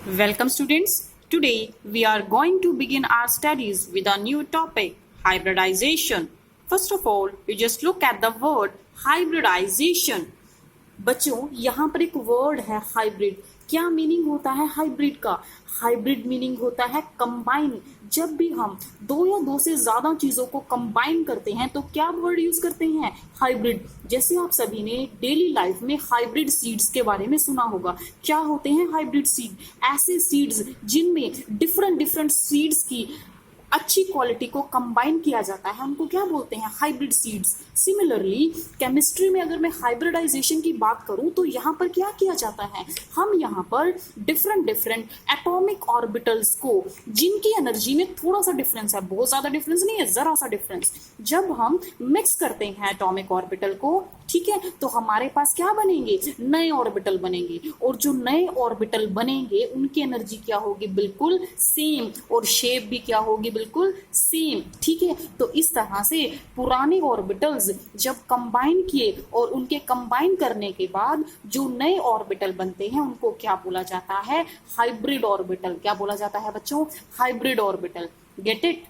Welcome students. Today we are going to begin our studies with a new topic, hybridization. First of all, you just look at the word hybridization. बच्चों यहाँ पर एक word है hybrid. क्या meaning होता है hybrid का? Hybrid meaning होता है कंबाइन. जब भी हम दो या दो से ज्यादा चीजों को कंबाइन करते हैं तो क्या वर्ड यूज करते हैं? हाइब्रिड. जैसे आप सभी ने डेली लाइफ में हाइब्रिड सीड्स के बारे में सुना होगा. क्या होते हैं हाइब्रिड सीड? ऐसे सीड्स जिनमें डिफरेंट सीड्स की अच्छी क्वालिटी को कंबाइन किया जाता है, उनको क्या बोलते हैं? Hybrid seeds. सिमिलरली केमिस्ट्री में अगर मैं हाइब्रिडाइजेशन की बात करूं तो यहाँ पर क्या किया जाता है? हम यहाँ पर डिफरेंट एटॉमिक ऑर्बिटल्स को, जिनकी एनर्जी में थोड़ा सा डिफरेंस है, बहुत ज्यादा डिफरेंस नहीं है, जरा सा डिफरेंस, जब हम मिक्स करते हैं एटॉमिक ऑर्बिटल को, ठीक है, तो हमारे पास क्या बनेंगे? नए ऑर्बिटल बनेंगे. और जो नए ऑर्बिटल बनेंगे उनकी एनर्जी क्या होगी? बिल्कुल सेम. और शेप भी क्या होगी? बिल्कुल सेम. ठीक है, तो इस तरह से पुराने ऑर्बिटल्स जब कंबाइन किए और उनके कंबाइन करने के बाद जो नए ऑर्बिटल बनते हैं उनको क्या बोला जाता है? Hybrid orbital. क्या बोला जाता है बच्चों? Hybrid orbital. Get it?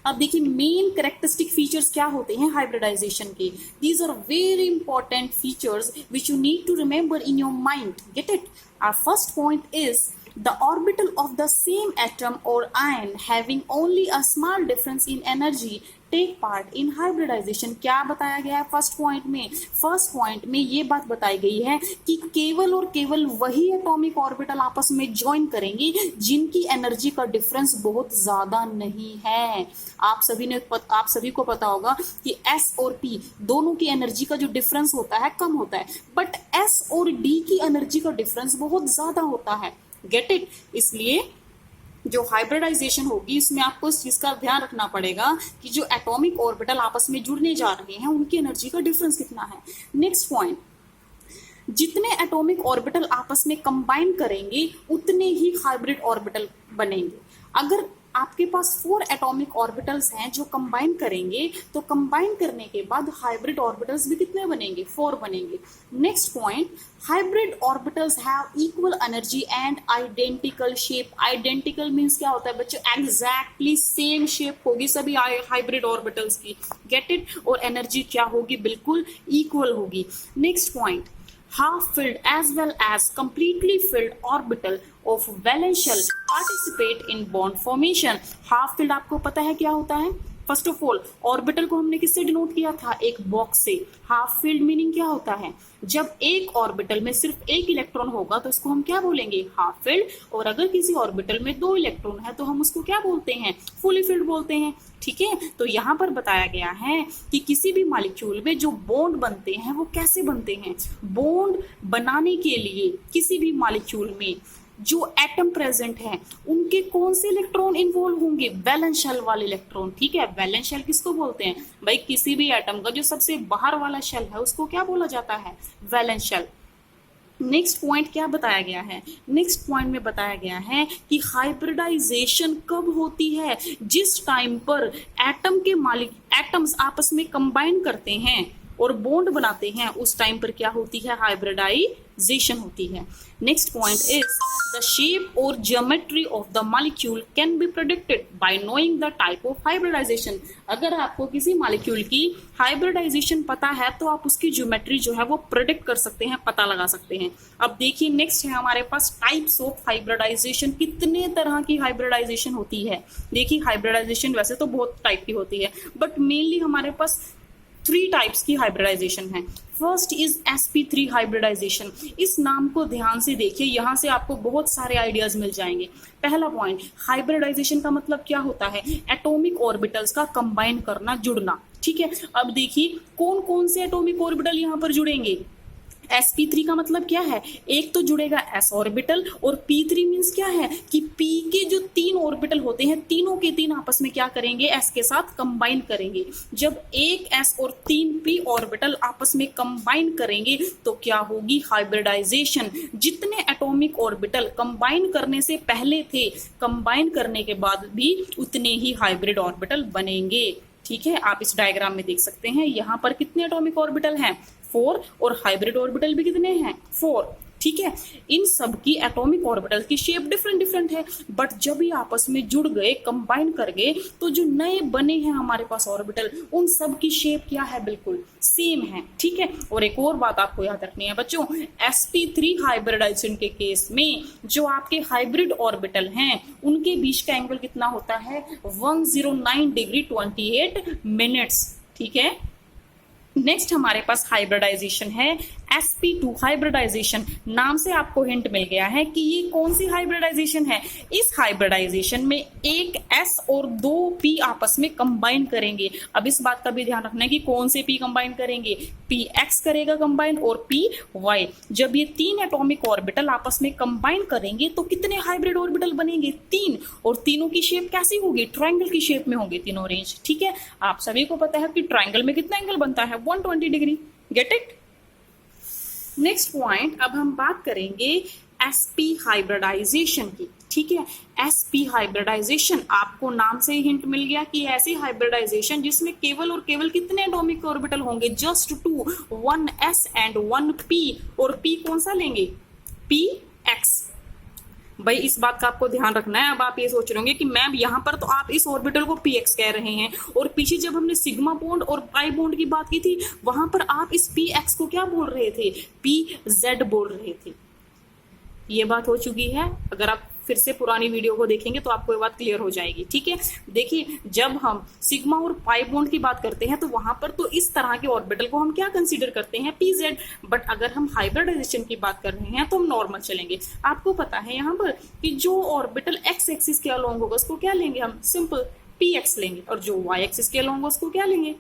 अब देखिए मेन कैरेक्टरिस्टिक फीचर्स क्या होते हैं हाइब्रिडाइजेशन के. These are very important features which you need to remember in your mind. Get it? Our first point is the orbital of the same atom or ion having only a small difference in energy take part in hybridization. क्या बताया गया है first point में? First point में ये बात बताई गई है कि केवल और केवल वही एटॉमिक ऑर्बिटल आपस में ज्वाइन करेंगे जिनकी एनर्जी का डिफरेंस बहुत ज्यादा नहीं है. आप सभी को पता होगा कि S और P दोनों की एनर्जी का जो डिफरेंस होता है कम होता है, बट S और D की एनर्जी का डिफरेंस बहुत ज्यादा होता है. Get it? इसलिए जो हाइब्रिडाइजेशन होगी इसमें आपको इस चीज का ध्यान रखना पड़ेगा कि जो एटॉमिक ऑर्बिटल आपस में जुड़ने जा रहे हैं उनकी एनर्जी का डिफरेंस कितना है. नेक्स्ट पॉइंट, जितने एटॉमिक ऑर्बिटल आपस में कंबाइन करेंगे उतने ही हाइब्रिड ऑर्बिटल बनेंगे. अगर आपके पास 4 एटॉमिक ऑर्बिटल्स हैं जो कंबाइन करेंगे तो कंबाइन करने के बाद हाइब्रिड ऑर्बिटल्स भी कितने बनेंगे? 4 बनेंगे. Next point, hybrid orbitals have equal energy and identical shape. Identical means क्या होता है बच्चों? एग्जैक्टली सेम शेप होगी सभी हाइब्रिड ऑर्बिटल्स की. Get it? और एनर्जी क्या होगी? बिल्कुल इक्वल होगी. Next point, half filled as well as completely filled orbital of valence shell participate in bond formation. half filled आपको पता है क्या होता है? फर्स्ट ऑफ ऑल ऑर्बिटल को हमने किससे डिनोट किया था? एक बॉक्स से. हाफ फील्ड मीनिंग क्या होता है? जब एक ऑर्बिटल में सिर्फ एक इलेक्ट्रॉन होगा तो उसको हम क्या बोलेंगे? Half field. और अगर किसी ऑर्बिटल में 2 इलेक्ट्रॉन है तो हम उसको क्या बोलते हैं? फुली फील्ड बोलते हैं. ठीक है, तो यहाँ पर बताया गया है कि किसी भी मॉलिक्यूल में जो बॉन्ड बनते हैं वो कैसे बनते हैं. बॉन्ड बनाने के लिए किसी भी मॉलिक्यूल में जो एटम प्रेजेंट है उनके कौन से इलेक्ट्रॉन इन्वॉल्व होंगे? वैलेंस शेल वाले इलेक्ट्रॉन. ठीक है, वैलेंस शेल किसको बोलते हैं भाई? किसी भी एटम का जो सबसे बाहर वाला शेल है उसको क्या बोला जाता है? Valence shell. नेक्स्ट पॉइंट क्या बताया गया है? नेक्स्ट पॉइंट में बताया गया है कि हाइब्रिडाइजेशन कब होती है? जिस टाइम पर एटम्स आपस में कंबाइन करते हैं और बॉन्ड बनाते हैं उस टाइम पर क्या होती है? हाइब्रिडाइजेशन होती है. Next point is the shape और geometry of the molecule can be predicted by knowing the type of hybridization. अगर आपको किसी मॉलिक्यूल की हाइब्रिडाइजेशन पता है तो आप उसकी ज्योमेट्री जो है वो प्रेडिक्ट कर सकते हैं, पता लगा सकते हैं. अब देखिए नेक्स्ट है हमारे पास टाइप्स ऑफ हाइब्रिडाइजेशन. कितने तरह की हाइब्रिडाइजेशन होती है? देखिए हाइब्रिडाइजेशन वैसे तो बहुत टाइप की होती है बट मेनली हमारे पास 3 टाइप्स की हाइब्रिडाइजेशन है. First is sp3 hybridization. इस नाम को ध्यान से देखिए, यहां से आपको बहुत सारे आइडियाज मिल जाएंगे. पहला पॉइंट, हाइब्रिडाइजेशन का मतलब क्या होता है? एटॉमिक ऑर्बिटल्स का कंबाइन करना, जुड़ना. ठीक है, अब देखिए कौन कौन से एटॉमिक ऑर्बिटल यहां पर जुड़ेंगे. sp3 का मतलब क्या है? एक तो जुड़ेगा s ऑर्बिटल और p3 मींस क्या है कि p के जो 3 ऑर्बिटल होते हैं तीनों के 3 आपस में क्या करेंगे? s के साथ कंबाइन करेंगे. जब एक s और 3 p ऑर्बिटल आपस में कंबाइन करेंगे तो क्या होगी? हाइब्रिडाइजेशन. जितने एटॉमिक ऑर्बिटल कंबाइन करने से पहले थे, कंबाइन करने के बाद भी उतने ही हाइब्रिड ऑर्बिटल बनेंगे. ठीक है, आप इस डायग्राम में देख सकते हैं यहाँ पर कितने एटॉमिक ऑर्बिटल हैं? 4. और हाइब्रिड ऑर्बिटल भी कितने हैं? 4. ठीक है। इन सब की एटॉमिक ऑर्बिटल की शेप डिफरेंट डिफरेंट है, बट जब ये आपस में जुड़ गए, कंबाइन कर गए, तो जो नए बने हैं हमारे पास ऑर्बिटल, उन सब की शेप क्या है, बिल्कुल सेम है, ठीक है। और एक और बात आपको याद रखनी है बच्चों, sp3 हाइब्रिडाइजेशन के केस में जो आपके हाइब्रिड ऑर्बिटल हैं उनके बीच का एंगल कितना होता है, 109 डिग्री 28 मिनट्स, ठीक है। नेक्स्ट हमारे पास हाइब्रिडाइजेशन है sp2 हाइब्रिडाइजेशन। नाम से आपको हिंट मिल गया है कि ये कौन सी हाइब्रिडाइजेशन है। इस हाइब्रिडाइजेशन में एक s और दो p आपस में कंबाइन करेंगे। अब इस बात का भी ध्यान रखना है कि कौन से p कंबाइन करेंगे, px करेगा कंबाइन और py। जब ये तीन एटॉमिक ऑर्बिटल आपस में कंबाइन करेंगे तो कितने हाइब्रिड ऑर्बिटल बनेंगे, 3, और तीनों की शेप कैसी होगी, ट्रायंगल की शेप में होंगे तीनों रेंज, ठीक है। आप सभी को पता है कि ट्रायंगल में कितना एंगल बनता है, 120 degree, get it. Next point, अब हम बात करेंगे sp हाइब्रिडाइजेशन की, ठीक है। sp हाइब्रिडाइजेशन, आपको नाम से ही हिंट मिल गया कि ऐसी हाइब्रिडाइजेशन जिसमें केवल और केवल कितने एटॉमिक ऑर्बिटल होंगे, जस्ट 2, 1s एंड 1p, और p कौन सा लेंगे, px। भाई इस बात का आपको ध्यान रखना है। अब आप ये सोच रहे होंगे कि मैम यहाँ पर तो आप इस ऑर्बिटल को px कह रहे हैं, और पीछे जब हमने सिग्मा बॉन्ड और पाई बॉन्ड की बात की थी वहां पर आप इस px को क्या बोल रहे थे, pz बोल रहे थे। ये बात हो चुकी है, अगर आप फिर से पुरानी वीडियो को देखेंगे तो आपको ये बात क्लियर हो जाएगी, ठीक है। देखिए जब हम सिग्मा और पाई बॉन्ड की बात करते हैं तो वहां पर तो इस तरह के ऑर्बिटल को हम क्या कंसीडर करते हैं, pz, बट अगर हम हाइब्रिडाइजेशन की बात कर रहे हैं तो हम नॉर्मल चलेंगे। आपको पता है यहाँ पर कि जो ऑर्बिटल x एक्सिस के अलोंग होगा उसको क्या लेंगे, हम सिंपल px लेंगे, और जो y एक्सिस के अलोंग होगा उसको क्या लेंगे,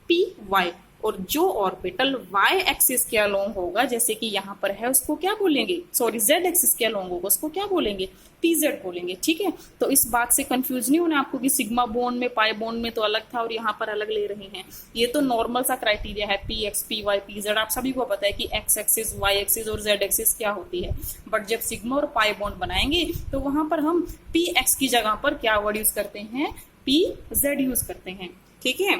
py, और जो ऑर्बिटल y एक्सिस के अलोंग होगा जैसे कि यहाँ पर है उसको क्या बोलेंगे, सॉरी z एक्सिस के अलोंग होगा उसको क्या बोलेंगे, pz बोलेंगे, ठीक है। तो इस बात से कंफ्यूज नहीं होना आपको कि सिग्मा बॉन्ड में पाई बॉन्ड में तो अलग था और यहाँ पर अलग ले रहे हैं। ये तो नॉर्मल सा क्राइटेरिया है, px py pz, आप सभी को पता है कि x एक्सिस y एक्सिस और z एक्सिस क्या होती है। बट जब सिग्मा और पाई बॉन्ड बनाएंगे तो वहां पर हम px की जगह पर क्या वर्ड यूज करते हैं, pz यूज करते हैं, ठीक है।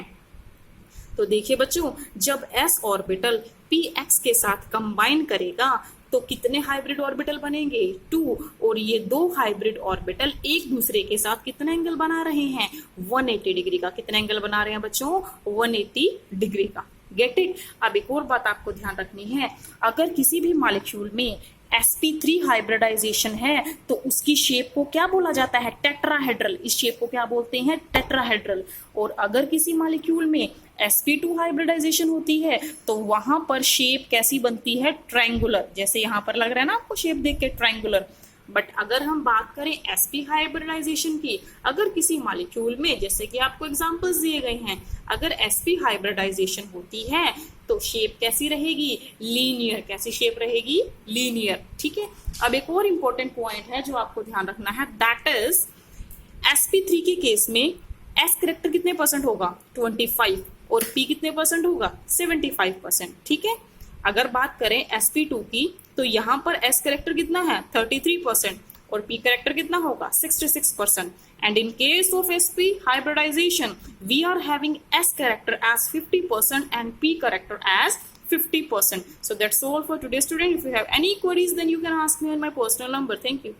तो देखिए बच्चों, जब s ऑर्बिटल px के साथ कंबाइन करेगा तो कितने हाइब्रिड ऑर्बिटल बनेंगे, 2, और ये दो हाइब्रिड ऑर्बिटल एक दूसरे के साथ कितना एंगल बना रहे हैं, 180 डिग्री का। कितना एंगल बना रहे हैं बच्चों, 180 डिग्री का, गेट इट। अब एक और बात आपको ध्यान रखनी है, अगर किसी भी मॉलिक्यूल में sp3 हाइब्रिडाइजेशन है तो उसकी शेप को क्या बोला जाता है, टेट्राहेड्रल। इस शेप को क्या बोलते हैं, टेट्राहेड्रल। और अगर किसी मॉलिक्यूल में sp2 हाइब्रिडाइजेशन होती है तो वहां पर शेप कैसी बनती है, ट्रायंगुलर, जैसे यहां पर लग रहा है ना आपको शेप देख के, ट्रायंगुलर। बट अगर हम बात करें sp हाइब्रिडाइजेशन की, अगर किसी मॉलिक्यूल में, जैसे कि आपको एग्जांपल्स दिए गए हैं, अगर sp हाइब्रिडाइजेशन होती है तो शेप कैसी रहेगी, लीनियर। कैसी शेप रहेगी, लीनियर, ठीक है। अब एक और इंपॉर्टेंट पॉइंट है जो आपको ध्यान रखना है, दैट इज sp3 के केस में s करेक्टर कितने परसेंट होगा, 25, और p कितने परसेंट होगा, 75%, ठीक है। अगर बात करें sp2 की तो यहाँ पर s करेक्टर कितना है, 33%, और p करेक्टर कितना होगा, 66%। And in case of sp hybridization we are having s character as 50% and p character as 50%. So that's all for today, student. If you have any queries then you can ask me on my personal number. Thank you.